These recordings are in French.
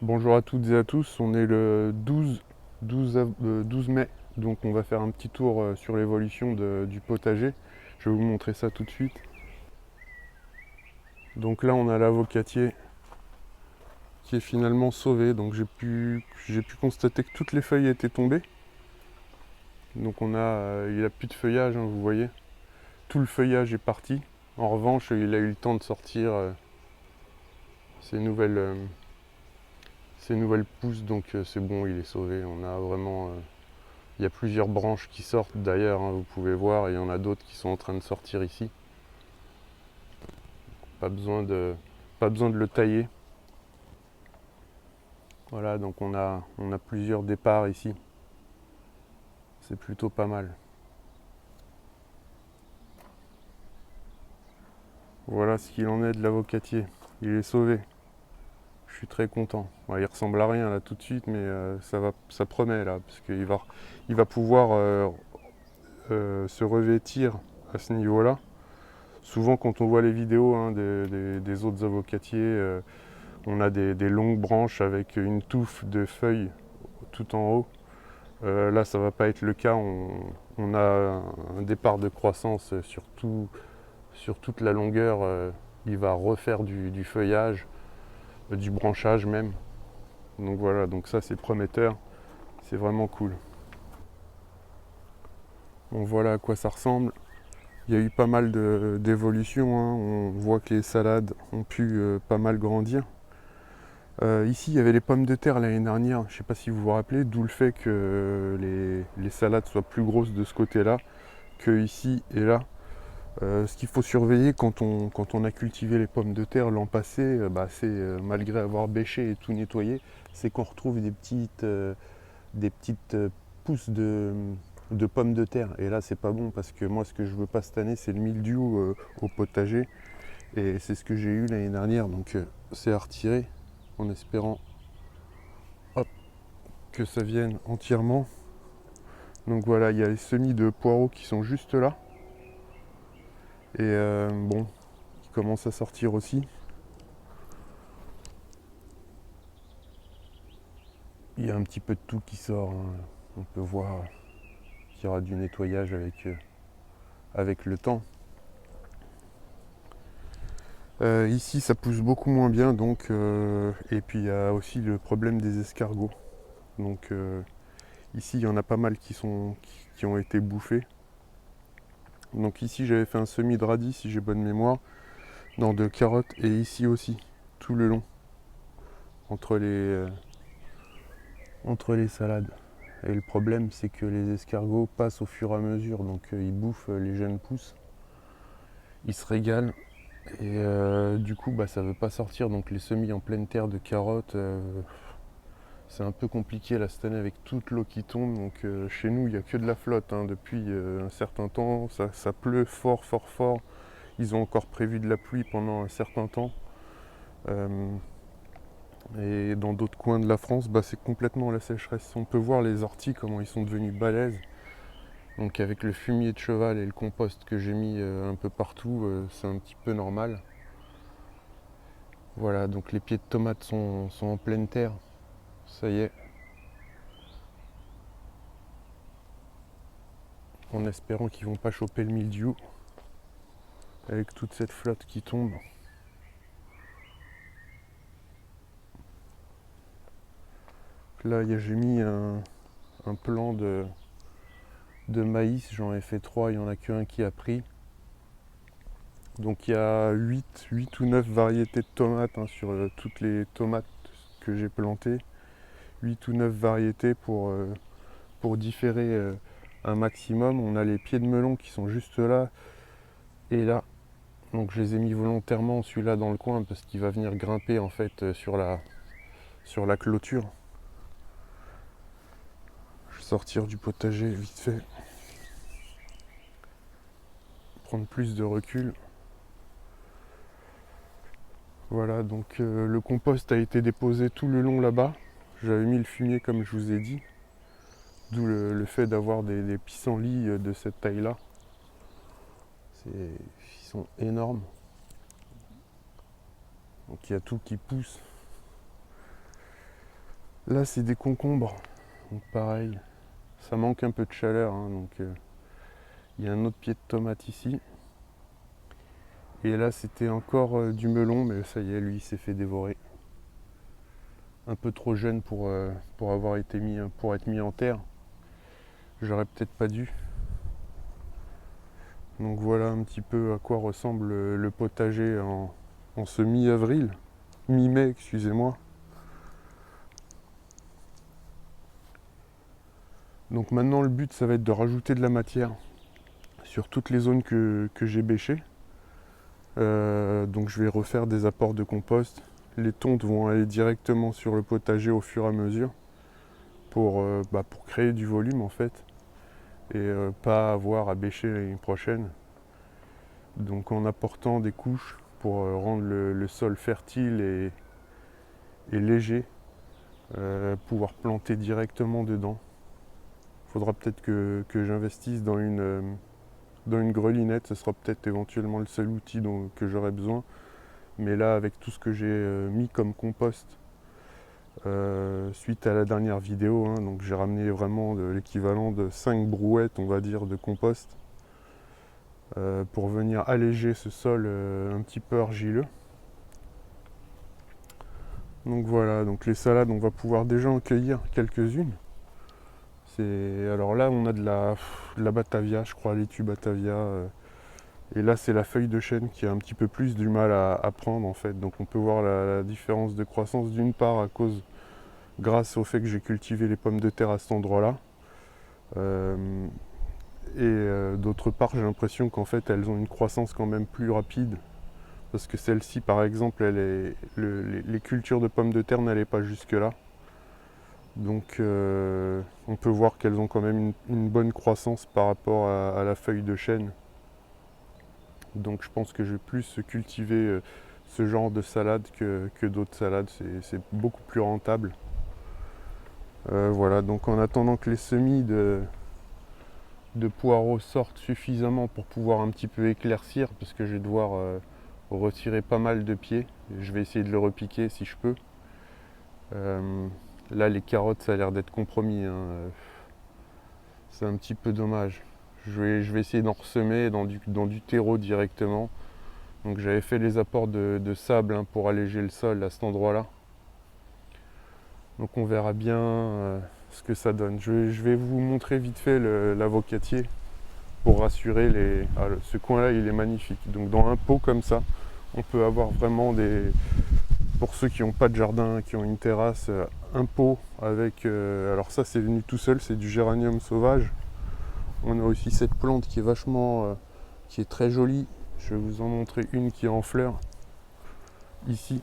Bonjour à toutes et à tous, on est le 12 mai, donc on va faire un petit tour sur l'évolution du potager. Je vais vous montrer ça tout de suite. Donc là on a l'avocatier qui est finalement sauvé, donc j'ai pu constater que toutes les feuilles étaient tombées. Donc il a plus de feuillage, hein, vous voyez. Tout le feuillage est parti. En revanche, il a eu le temps de sortir ses nouvelles, euh, ses nouvelles pousses, donc c'est bon, il est sauvé. On a vraiment il y a plusieurs branches qui sortent d'ailleurs, hein, vous pouvez voir, et il y en a d'autres qui sont en train de sortir ici. Pas besoin de, pas besoin de le tailler. Voilà, donc on a plusieurs départs ici. C'est plutôt pas mal. Voilà ce qu'il en est de l'avocatier. Il est sauvé. Je suis très content. Bon, il ressemble à rien là tout de suite, mais ça promet là, parce qu'il va pouvoir se revêtir à ce niveau-là. Souvent, quand on voit les vidéos, hein, des autres avocatiers, on a des longues branches avec une touffe de feuilles tout en haut. Là, ça ne va pas être le cas. On a un départ de croissance sur toute la longueur. Il va refaire du feuillage, du branchage même. Donc voilà, donc ça c'est prometteur. C'est vraiment cool. Bon, voilà à quoi ça ressemble. Il y a eu pas mal d'évolutions, hein. On voit que les salades ont pu pas mal grandir. Ici, il y avait les pommes de terre l'année dernière, je ne sais pas si vous vous rappelez, d'où le fait que les salades soient plus grosses de ce côté-là que ici et là. Ce qu'il faut surveiller quand on a cultivé les pommes de terre l'an passé, c'est malgré avoir bêché et tout nettoyé, c'est qu'on retrouve des petites pousses de pommes de terre. Et là, c'est pas bon parce que moi, ce que je veux pas cette année, c'est le mildiou au potager. Et c'est ce que j'ai eu l'année dernière, donc c'est à retirer en espérant hop, que ça vienne entièrement. Donc voilà, il y a les semis de poireaux qui sont juste là. Et bon, qui commencent à sortir aussi. Il y a un petit peu de tout qui sort, hein. On peut voir qu'il y aura du nettoyage avec le temps. Ici, ça pousse beaucoup moins bien, donc, et puis il y a aussi le problème des escargots. Donc ici, il y en a pas mal qui ont été bouffés. Donc ici, j'avais fait un semis de radis, si j'ai bonne mémoire, dans de carottes, et ici aussi, tout le long, entre les salades. Et le problème, c'est que les escargots passent au fur et à mesure, donc ils bouffent les jeunes pousses, ils se régalent, et du coup, ça ne veut pas sortir. Donc les semis en pleine terre de carottes, c'est un peu compliqué là cette année avec toute l'eau qui tombe. Donc chez nous, il n'y a que de la flotte, hein, depuis un certain temps. Ça pleut fort, fort, fort. Ils ont encore prévu de la pluie pendant un certain temps. Euh, et dans d'autres coins de la France, c'est complètement la sécheresse. On peut voir les orties, comment ils sont devenus balèzes. Donc avec le fumier de cheval et le compost que j'ai mis un peu partout, c'est un petit peu normal. Voilà, donc les pieds de tomates sont en pleine terre. Ça y est. En espérant qu'ils vont pas choper le mildiou avec toute cette flotte qui tombe. Là, j'ai mis un plant de maïs, j'en ai fait 3, il n'y en a qu'un qui a pris. Donc il y a 8 ou 9 variétés de tomates, hein, sur toutes les tomates que j'ai plantées. 8 ou 9 variétés pour différer un maximum. On a les pieds de melon qui sont juste là et là. Donc je les ai mis volontairement celui-là dans le coin parce qu'il va venir grimper en fait sur la clôture. Je vais sortir du potager vite fait. Prendre plus de recul. Voilà, donc le compost a été déposé tout le long là-bas. J'avais mis le fumier comme je vous ai dit. D'où le fait d'avoir des pissenlits de cette taille-là. Ils sont énormes. Donc il y a tout qui pousse. Là c'est des concombres, donc pareil, ça manque un peu de chaleur, hein, donc il y a un autre pied de tomate ici. Et là c'était encore du melon, mais ça y est, lui il s'est fait dévorer. Un peu trop jeune pour avoir été mis, pour être mis en terre. J'aurais peut-être pas dû. Donc voilà un petit peu à quoi ressemble le potager en ce mi-avril, mi-mai, excusez-moi. Donc maintenant le but ça va être de rajouter de la matière sur toutes les zones que j'ai bêchées. Donc je vais refaire des apports de compost. Les tontes vont aller directement sur le potager au fur et à mesure pour créer du volume en fait et pas avoir à bêcher l'année prochaine. Donc en apportant des couches pour rendre le sol fertile et léger, pouvoir planter directement dedans. Il faudra peut-être que j'investisse dans une grelinette, ce sera peut-être éventuellement le seul outil que j'aurai besoin. Mais là, avec tout ce que j'ai mis comme compost suite à la dernière vidéo, hein, donc j'ai ramené vraiment l'équivalent de 5 brouettes, on va dire, de compost pour venir alléger ce sol un petit peu argileux. Donc voilà, donc les salades, on va pouvoir déjà en cueillir quelques-unes. Alors là, on a de la Batavia, je crois, laitue Batavia. Et là, c'est la feuille de chêne qui a un petit peu plus du mal à prendre en fait. Donc on peut voir la différence de croissance d'une part grâce au fait que j'ai cultivé les pommes de terre à cet endroit-là. D'autre part, j'ai l'impression qu'en fait, elles ont une croissance quand même plus rapide. Parce que celle-ci, par exemple, les cultures de pommes de terre n'allaient pas jusque-là. Donc on peut voir qu'elles ont quand même une bonne croissance par rapport à la feuille de chêne. Donc je pense que je vais plus cultiver ce genre de salade que d'autres salades, c'est beaucoup plus rentable. Voilà, donc en attendant que les semis de poireaux sortent suffisamment pour pouvoir un petit peu éclaircir, parce que je vais devoir retirer pas mal de pieds, je vais essayer de le repiquer si je peux. Là les carottes ça a l'air d'être compromis, hein. C'est un petit peu dommage. Je vais essayer d'en ressemer dans du terreau directement. Donc j'avais fait les apports de sable hein, pour alléger le sol à cet endroit-là. Donc on verra bien ce que ça donne. Je vais vous montrer vite fait l'avocatier pour rassurer ce coin-là, il est magnifique. Donc dans un pot comme ça, on peut avoir vraiment pour ceux qui n'ont pas de jardin, qui ont une terrasse, un pot avec... alors ça c'est venu tout seul, c'est du géranium sauvage. On a aussi cette plante qui est qui est très jolie. Je vais vous en montrer une qui est en fleurs ici.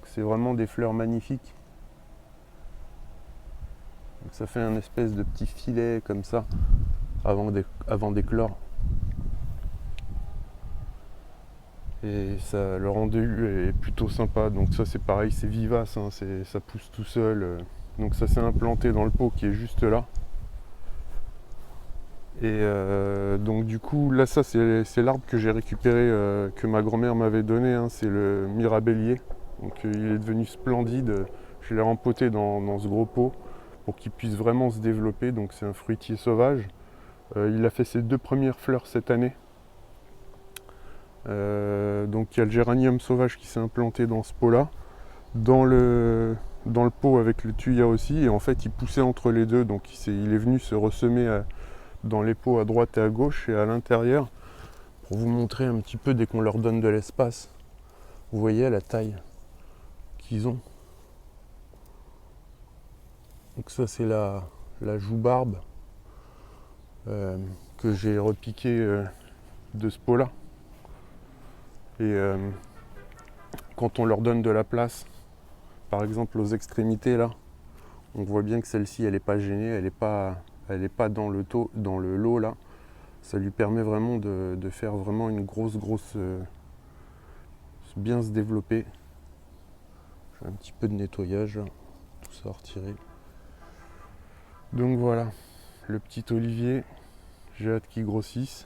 C'est vraiment des fleurs magnifiques. Donc ça fait un espèce de petit filet comme ça avant d'éclore. Et ça, le rendu est plutôt sympa. Donc ça c'est pareil, c'est vivace, hein, ça pousse tout seul. Donc ça s'est implanté dans le pot qui est juste là. Et donc du coup là ça c'est l'arbre que j'ai récupéré, que ma grand-mère m'avait donné, hein, c'est le mirabellier. Donc il est devenu splendide. Je l'ai rempoté dans ce gros pot pour qu'il puisse vraiment se développer. Donc c'est un fruitier sauvage. Il a fait ses 2 premières fleurs cette année. Donc il y a le géranium sauvage qui s'est implanté dans ce pot là. Dans le pot avec le thuya aussi. Et en fait il poussait entre les deux. Donc il est venu se ressemer dans les pots à droite et à gauche et à l'intérieur pour vous montrer un petit peu dès qu'on leur donne de l'espace. Vous voyez la taille qu'ils ont. Donc ça c'est la joubarbe que j'ai repiqué de ce pot là. Et quand on leur donne de la place, par exemple aux extrémités là, on voit bien que celle-ci elle n'est pas gênée, elle n'est pas dans le lot là. Ça lui permet vraiment de faire vraiment une grosse bien se développer. Je fais un petit peu de nettoyage là, tout ça retiré. Donc voilà, le petit olivier, j'ai hâte qu'il grossisse.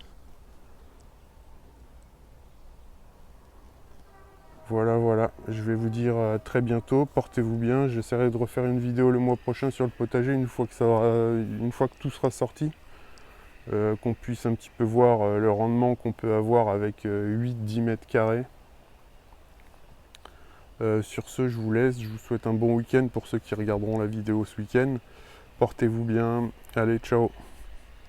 Voilà, je vais vous dire à très bientôt, portez-vous bien, j'essaierai de refaire une vidéo le mois prochain sur le potager une fois que tout sera sorti, qu'on puisse un petit peu voir le rendement qu'on peut avoir avec 8-10 mètres carrés. Sur ce, je vous laisse, je vous souhaite un bon week-end pour ceux qui regarderont la vidéo ce week-end. Portez-vous bien, allez, ciao!